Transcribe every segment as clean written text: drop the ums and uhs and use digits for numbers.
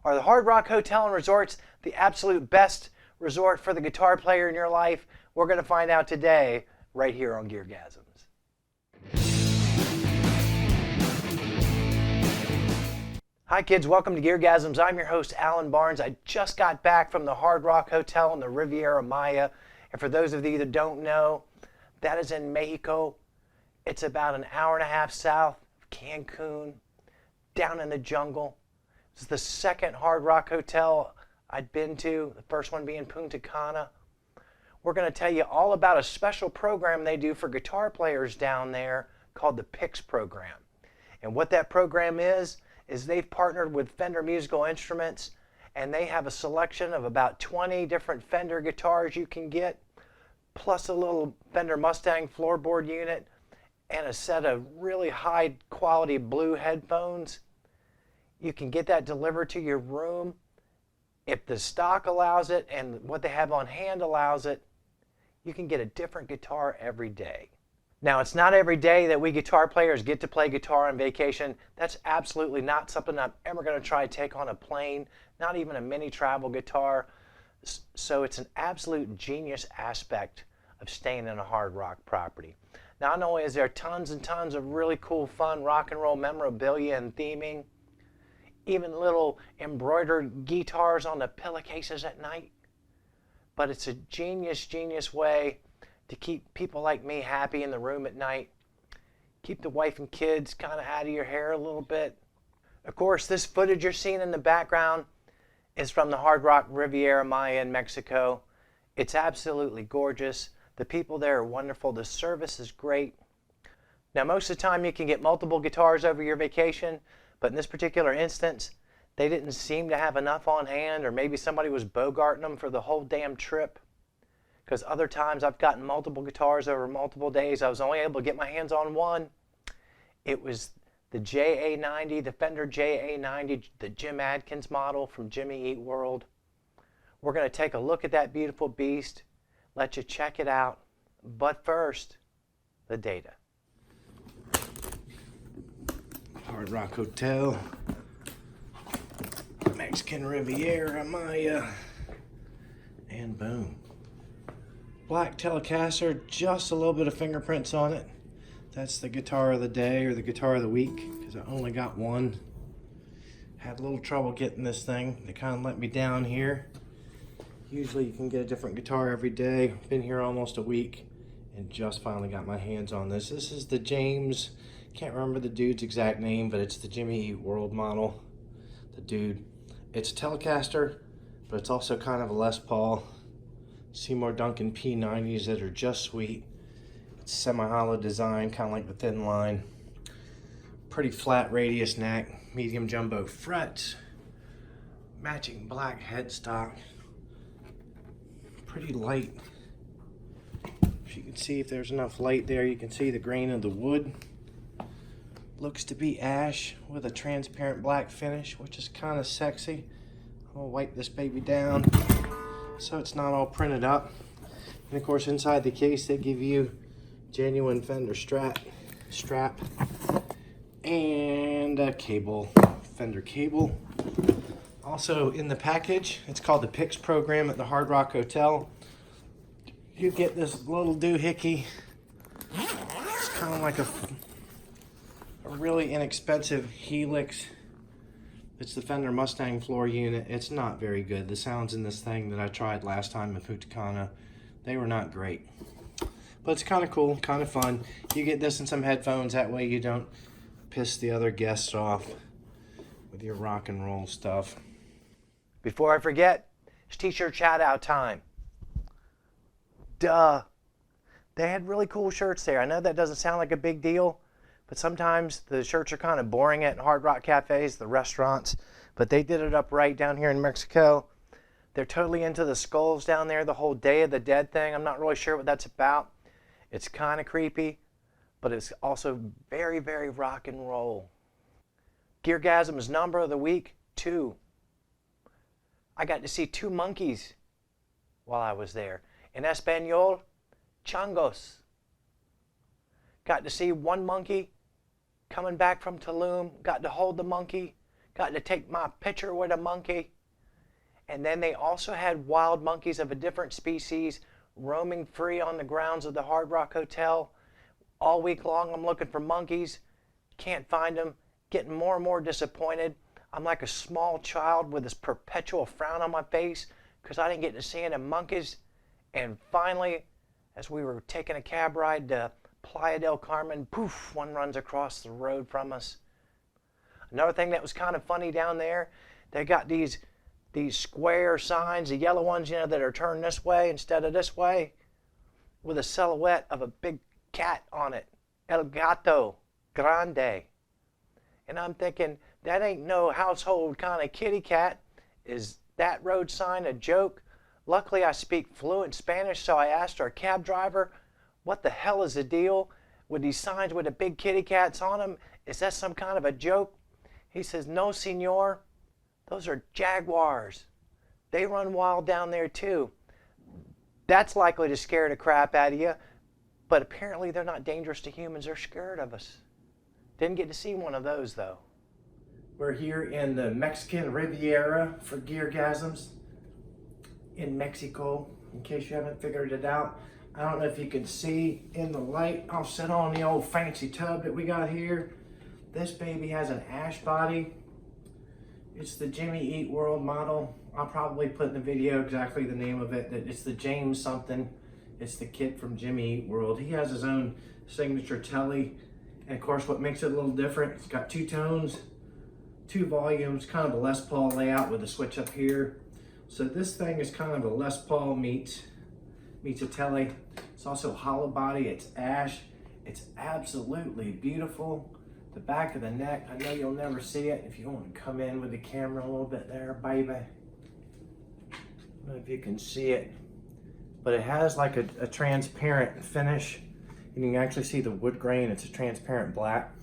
Are the Hard Rock Hotel and Resorts the absolute best resort for the guitar player in your life? We're going to find out today, right here on GearGasms. Hi kids, welcome to GearGasms. I'm your host, Alan Barnes. I just got back from the Hard Rock Hotel in the Riviera Maya. And for those of you that don't know, that is in Mexico. It's about an hour and a half south of Cancun, down in the jungle. It's the second Hard Rock Hotel I'd been to, the first one being Punta Cana. We're going to tell you all about a special program they do for guitar players down there called the PICS program. And what that program is they've partnered with Fender Musical Instruments, and they have a selection of about 20 different Fender guitars you can get, plus a little Fender Mustang floorboard unit, and a set of really high quality blue headphones. You can get that delivered to your room. If the stock allows it and what they have on hand allows it, you can get a different guitar every day. Now, it's not every day that we guitar players get to play guitar on vacation. That's absolutely not something I'm ever going to try to take on a plane, not even a mini travel guitar. So it's an absolute genius aspect of staying in a hard rock property. Not only is there tons and tons of really cool, fun rock and roll memorabilia and theming, even little embroidered guitars on the pillowcases at night, but it's a genius way to keep people like me happy in the room at night. Keep the wife and kids kind of out of your hair a little bit. Of course, this footage you're seeing in the background is from the Hard Rock Riviera Maya in Mexico. It's absolutely gorgeous. The people there are wonderful. The service is great. Now, most of the time you can get multiple guitars over your vacation, but in this particular instance, they didn't seem to have enough on hand, or maybe somebody was bogarting them for the whole damn trip. Because other times I've gotten multiple guitars over multiple days. I was only able to get my hands on one. It was the JA90, the Fender JA90, the Jim Adkins model from Jimmy Eat World. We're going to take a look at that beautiful beast, let you check it out. But first, the data. Hard Rock Hotel, Mexican Riviera Maya, and boom. Black Telecaster, just a little bit of fingerprints on it. That's the guitar of the day or the guitar of the week, because I only got one. Had a little trouble getting this thing. They kind of let me down here. Usually you can get a different guitar every day. Been here almost a week and just finally got my hands on this. This is the James, can't remember the dude's exact name, but it's the Jimmy Eat World model. The dude, it's a Telecaster, but it's also kind of a Les Paul. Seymour Duncan P90s that are just sweet. It's semi-hollow design, kind of like the thin line. Pretty flat radius neck, medium jumbo frets, matching black headstock. Pretty light. If you can see, if there's enough light there, you can see the grain of the wood. Looks to be ash with a transparent black finish, which is kind of sexy. I'll wipe this baby down so it's not all printed up. And of course, inside the case they give you genuine Fender strap and a cable, Fender cable. Also in the package, it's called the PICS program at the Hard Rock Hotel. You get this little doohickey. It's kind of like a really inexpensive Helix. It's the Fender Mustang floor unit. It's not very good. The sounds in this thing that I tried last time in Punta Cana, they were not great. But it's kind of cool, kind of fun. You get this and some headphones, that way you don't piss the other guests off with your rock and roll stuff. Before I forget, it's t-shirt shout out time. Duh. They had really cool shirts there. I know that doesn't sound like a big deal, but sometimes the shirts are kind of boring at Hard Rock cafes, the restaurants, but they did it up right down here in Mexico. They're totally into the skulls down there, the whole Day of the Dead thing. I'm not really sure what that's about. It's kind of creepy, but it's also very, very rock and roll. GearGasms number of the week, 2. I got to see 2 monkeys while I was there. In Espanol, changos. Got to see one monkey coming back from Tulum, got to hold the monkey, got to take my picture with a monkey. And then they also had wild monkeys of a different species roaming free on the grounds of the Hard Rock Hotel. All week long I'm looking for monkeys, can't find them, getting more and more disappointed. I'm like a small child with this perpetual frown on my face because I didn't get to see any monkeys. And finally, as we were taking a cab ride to Playa del Carmen, poof, one runs across the road from us. Another thing that was kind of funny down there, they got these square signs, the yellow ones, you know, that are turned this way instead of this way, with a silhouette of a big cat on it, El Gato Grande. And I'm thinking, that ain't no household kind of kitty cat. Is that road sign a joke? Luckily, I speak fluent Spanish, so I asked our cab driver, what the hell is the deal with these signs with the big kitty cats on them? Is that some kind of a joke? He says, no, senor. Those are jaguars. They run wild down there too. That's likely to scare the crap out of you, but apparently they're not dangerous to humans. They're scared of us. Didn't get to see one of those though. We're here in the Mexican Riviera for GearGasms in Mexico, in case you haven't figured it out. I don't know if you can see in the light. I'll sit on the old fancy tub that we got here. This baby has an ash body. It's the Jimmy Eat World model. I'll probably put in the video exactly the name of it. It's the James something. It's the kid from Jimmy Eat World. He has his own signature Tele. And of course, what makes it a little different, it's got 2 tones, 2 volumes, kind of a Les Paul layout with a switch up here. So this thing is kind of a Les Paul meets a Tele. It's also hollow body, it's ash. It's absolutely beautiful. The back of the neck, I know you'll never see it. If you want to come in with the camera a little bit there, baby. I don't know if you can see it, but it has like a transparent finish. You can actually see the wood grain. It's a transparent black.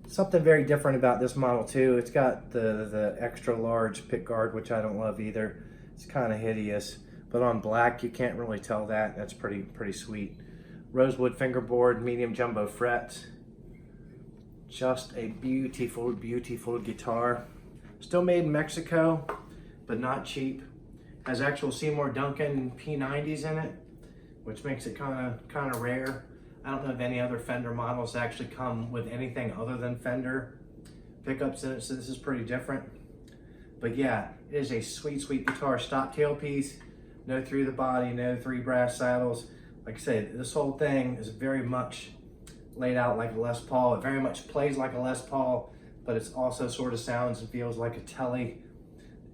Something very different about this model too. It's got the extra large pick guard, which I don't love either. It's kind of hideous, but on black you can't really tell that. That's pretty sweet. Rosewood fingerboard, medium jumbo frets. Just a beautiful, beautiful guitar. Still made in Mexico, but not cheap. Has actual Seymour Duncan P90s in it, which makes it kind of rare. I don't know if any other Fender models actually come with anything other than Fender pickups in it, so this is pretty different. But yeah, it is a sweet, sweet guitar. Stop tailpiece, no through the body, no 3 brass saddles. Like I said, this whole thing is very much laid out like a Les Paul. It very much plays like a Les Paul, but it's also sort of sounds and feels like a Tele.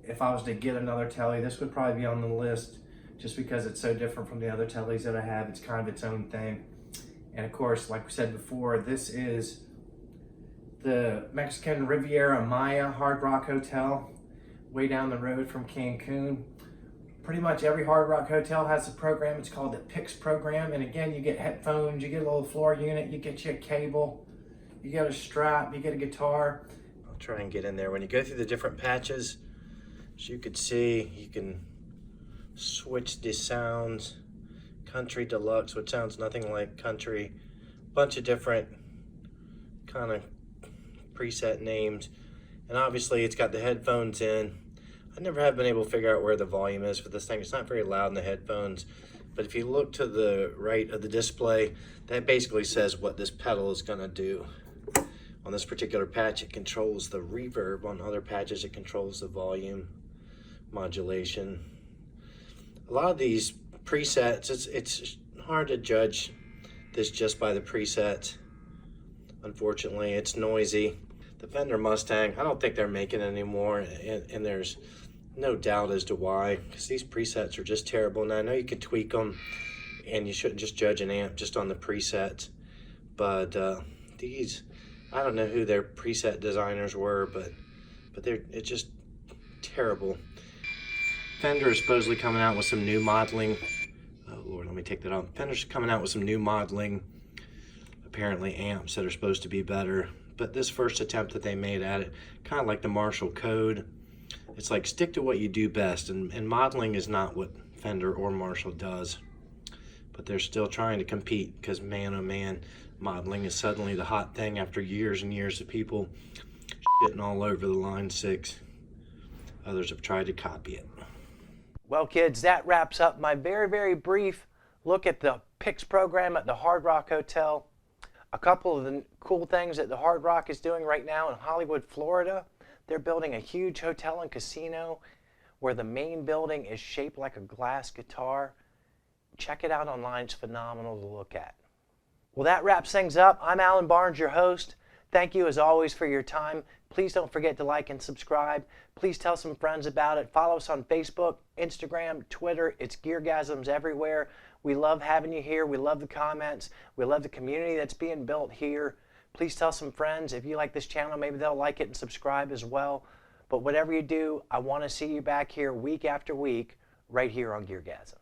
If I was to get another Tele, this would probably be on the list just because it's so different from the other Teles that I have. It's kind of its own thing. And of course, like we said before, this is the Mexican Riviera Maya Hard Rock Hotel, way down the road from Cancun. Pretty much every Hard Rock hotel has a program. It's called the PIX program. And again, you get headphones, you get a little floor unit, you get you a cable, you get a strap, you get a guitar. I'll try and get in there. When you go through the different patches, as you can see, you can switch the sounds. Country Deluxe, which sounds nothing like country. Bunch of different kind of preset names. And obviously it's got the headphones in. I never have been able to figure out where the volume is for this thing. It's not very loud in the headphones, but if you look to the right of the display, that basically says what this pedal is gonna do. On this particular patch, it controls the reverb. On other patches, it controls the volume modulation. A lot of these presets, it's hard to judge this just by the presets. Unfortunately, it's noisy. The Fender Mustang, I don't think they're making it anymore, and there's no doubt as to why, because these presets are just terrible. Now I know you can tweak them, and you shouldn't just judge an amp just on the presets, but these, I don't know who their preset designers were, but it's just terrible. Fender is supposedly coming out with some new modeling. Oh Lord, let me take that off. Fender's coming out with some new modeling, apparently amps that are supposed to be better. But this first attempt that they made at it, kind of like the Marshall Code, it's like stick to what you do best, and modeling is not what Fender or Marshall does. But they're still trying to compete because man oh man, modeling is suddenly the hot thing after years and years of people getting all over the Line 6. Others have tried to copy it. Well, kids, that wraps up my very brief look at the PIX program at the Hard Rock Hotel. A couple of the cool things that the Hard Rock is doing right now in Hollywood, Florida. They're building a huge hotel and casino where the main building is shaped like a glass guitar. Check it out online. It's phenomenal to look at. Well, that wraps things up. I'm Alan Barnes, your host. Thank you as always for your time. Please don't forget to like and subscribe. Please tell some friends about it. Follow us on Facebook, Instagram, Twitter. It's GearGasms everywhere. We love having you here. We love the comments. We love the community that's being built here. Please tell some friends. If you like this channel, maybe they'll like it and subscribe as well. But whatever you do, I want to see you back here week after week right here on GearGasms.